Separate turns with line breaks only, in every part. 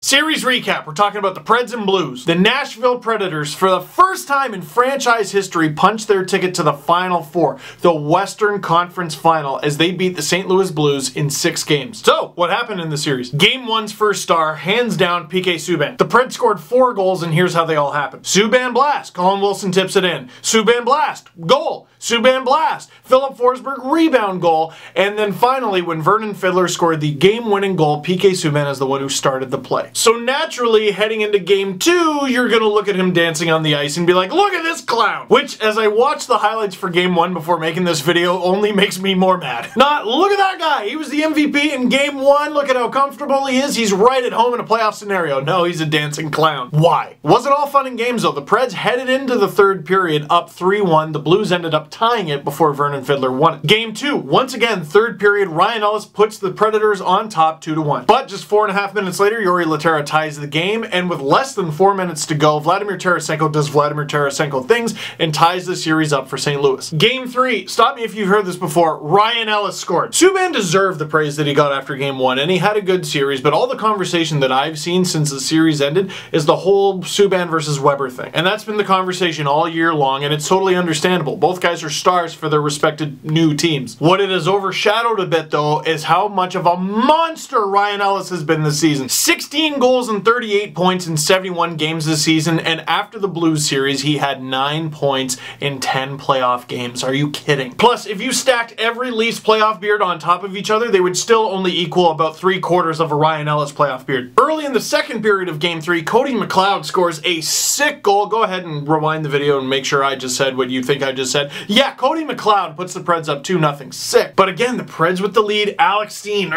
Series recap, we're talking about the Preds and Blues. The Nashville Predators, for the first time in franchise history, punched their ticket to the Final Four, the Western Conference Final, as they beat the St. Louis Blues in 6 games. So, what happened in the series? Game 1's first star, hands down, PK Subban. The Preds scored 4 goals, and here's how they all happened. Subban blast, Colin Wilson tips it in. Subban blast, goal. Subban blast, Philip Forsberg rebound goal, and then finally, when Vernon Fiddler scored the game-winning goal, PK Subban is the one who started the play. So naturally, heading into Game 2, you're gonna look at him dancing on the ice and be like, look at this clown! Which, as I watched the highlights for Game 1 before making this video, only makes me more mad. Not, look at that guy! He was the MVP in Game 1, look at how comfortable he is, he's right at home in a playoff scenario. No, he's a dancing clown. Why? Wasn't all fun and games though. The Preds headed into the third period up 3-1. The Blues ended up tying it before Vernon Fiddler won it. Game 2, once again, third period, Ryan Ellis puts the Predators on top 2-1. But just 4.5 minutes later, Jori Lehtera ties the game, and with less than 4 minutes to go, Vladimir Tarasenko does Vladimir Tarasenko things and ties the series up for St. Louis. Game 3, stop me if you've heard this before, Ryan Ellis scored. Subban deserved the praise that he got after Game 1, and he had a good series, but all the conversation that I've seen since the series ended is the whole Subban versus Weber thing. And that's been the conversation all year long, and it's totally understandable. Both guys are stars for their respected new teams. What it has overshadowed a bit, though, is how much of a monster Ryan Ellis has been this season. 16 goals and 38 points in 71 games this season, and after the Blues series, he had 9 points in 10 playoff games. Are you kidding? Plus, if you stacked every Leafs playoff beard on top of each other, they would still only equal about 3/4 of a Ryan Ellis playoff beard. Early in the second period of Game 3, Cody McLeod scores a sick goal. Go ahead and rewind the video and make sure I just said what you think I just said. Yeah, Cody McLeod puts the Preds up 2-0. Sick. But again, the Preds with the lead, Alex Steen,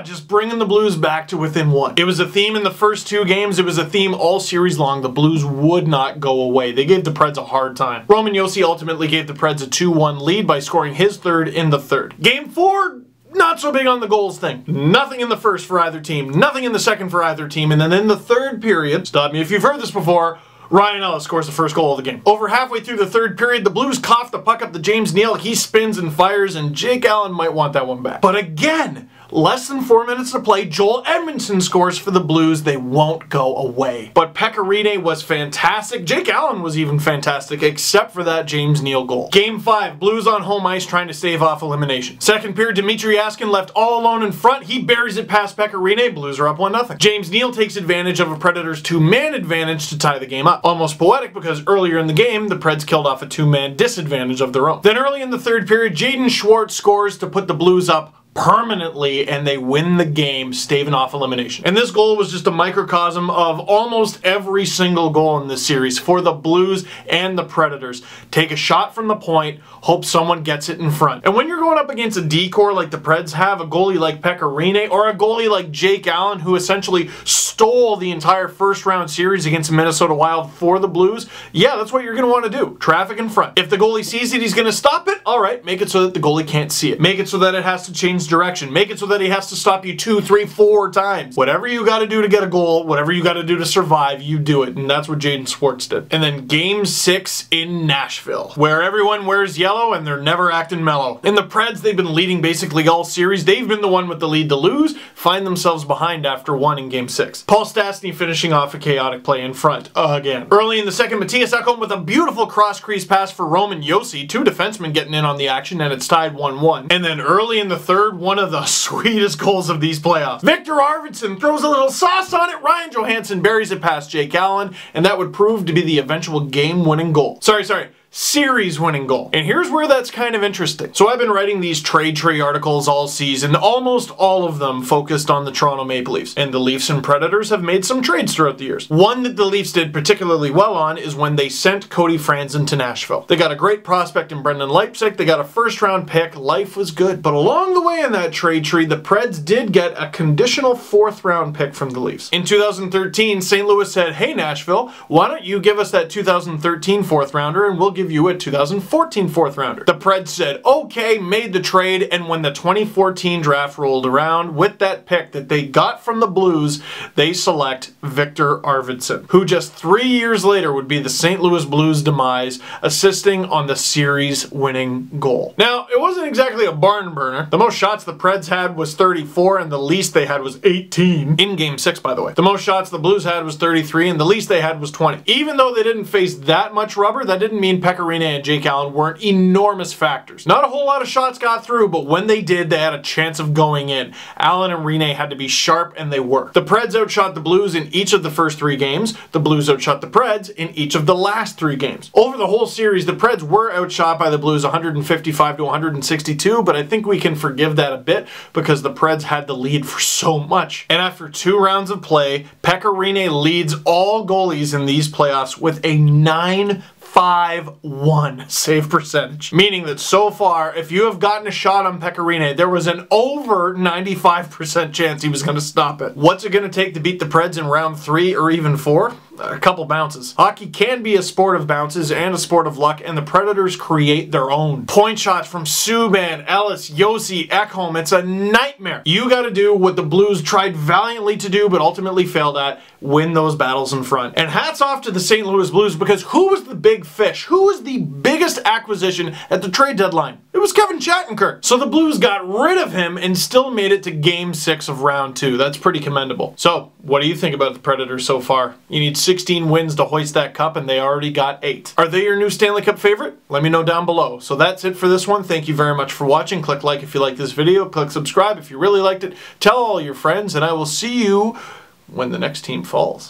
just bringing the Blues back to within 1. It was a theme in the first 2 games. It was a theme all series long. The Blues would not go away. They gave the Preds a hard time. Roman Josi ultimately gave the Preds a 2-1 lead by scoring his third in the third. Game 4, not so big on the goals thing. Nothing in the first for either team. Nothing in the second for either team. And then in the third period, stop me if you've heard this before, Ryan Ellis scores the first goal of the game. Over halfway through the third period, the Blues cough the puck up to James Neal. He spins and fires, and Jake Allen might want that one back. But again, less than 4 minutes to play, Joel Edmondson scores for the Blues. They won't go away. But Pekka Rinne was fantastic. Jake Allen was even fantastic, except for that James Neal goal. Game 5, Blues on home ice trying to stave off elimination. Second period, Dmitry Askin left all alone in front. He buries it past Pekka Rinne. Blues are up 1-0. James Neal takes advantage of a Predators 2-man advantage to tie the game up. Almost poetic because earlier in the game, the Preds killed off a 2-man disadvantage of their own. Then early in the third period, Jaden Schwartz scores to put the Blues up permanently, and they win the game, staving off elimination. And this goal was just a microcosm of almost every single goal in this series for the Blues and the Predators. Take a shot from the point, hope someone gets it in front. And when you're going up against a D-core like the Preds have, a goalie like Pekka Rinne, or a goalie like Jake Allen, who essentially stole the entire first-round series against Minnesota Wild for the Blues, yeah, that's what you're going to want to do. Traffic in front. If the goalie sees it, he's going to stop it. All right, make it so that the goalie can't see it. Make it so that it has to change direction. Make it so that he has to stop you 2, 3, 4 times. Whatever you got to do to get a goal, whatever you got to do to survive, you do it. And that's what Jaden Schwartz did. And then Game 6 in Nashville, where everyone wears yellow and they're never acting mellow. In the Preds, they've been leading basically all series. They've been the one with the lead to lose, find themselves behind after 1 in Game 6. Paul Stastny finishing off a chaotic play in front again. Early in the second, Matthias Ekholm with a beautiful cross-crease pass for Roman Josi. 2 defensemen getting in on the action, and it's tied 1-1. And then early in the third, one of the sweetest goals of these playoffs. Victor Arvidsson throws a little sauce on it. Ryan Johansson buries it past Jake Allen, and that would prove to be the eventual game-winning goal. Sorry. Series-winning goal. And here's where that's kind of interesting. So I've been writing these trade tree articles all season, almost all of them focused on the Toronto Maple Leafs. And the Leafs and Predators have made some trades throughout the years. One that the Leafs did particularly well on is when they sent Cody Franzen to Nashville. They got a great prospect in Brendan Leipsic, they got a first-round pick, life was good. But along the way in that trade tree, the Preds did get a conditional 4th-round pick from the Leafs. In 2013, St. Louis said, hey Nashville, why don't you give us that 2013 4th-rounder and we'll give give you a 2014 4th rounder. The Preds said, okay, made the trade, and when the 2014 draft rolled around, with that pick that they got from the Blues, they select Victor Arvidsson, who just 3 years later would be the St. Louis Blues' demise, assisting on the series-winning goal. Now, it wasn't exactly a barn burner. The most shots the Preds had was 34, and the least they had was 18. In Game 6, by the way. The most shots the Blues had was 33, and the least they had was 20. Even though they didn't face that much rubber, that didn't mean Pekka Rinne and Jake Allen weren't enormous factors. Not a whole lot of shots got through, but when they did, they had a chance of going in. Allen and Rinne had to be sharp, and they were. The Preds outshot the Blues in each of the first 3 games. The Blues outshot the Preds in each of the last 3 games. Over the whole series, the Preds were outshot by the Blues 155 to 162, but I think we can forgive that a bit because the Preds had the lead for so much. And after 2 rounds of play, Pekka Rinne leads all goalies in these playoffs with a 9.51 save percentage. Meaning that so far, if you have gotten a shot on Pekka Rinne, there was an over 95% chance he was going to stop it. What's it going to take to beat the Preds in round 3 or even 4? A couple bounces. Hockey can be a sport of bounces and a sport of luck, and the Predators create their own. Point shots from Subban, Ellis, Josi, Ekholm. It's a nightmare. You got to do what the Blues tried valiantly to do but ultimately failed at, win those battles in front. And hats off to the St. Louis Blues, because who was the big fish? Who was the biggest acquisition at the trade deadline? It was Kevin Shattenkirk. So the Blues got rid of him and still made it to Game 6 of round 2. That's pretty commendable. So, what do you think about the Predators so far? You need 16 wins to hoist that cup, and they already got 8. Are they your new Stanley Cup favorite? Let me know down below. So that's it for this one. Thank you very much for watching. Click like if you like this video. Click subscribe if you really liked it. Tell all your friends, and I will see you when the next team falls.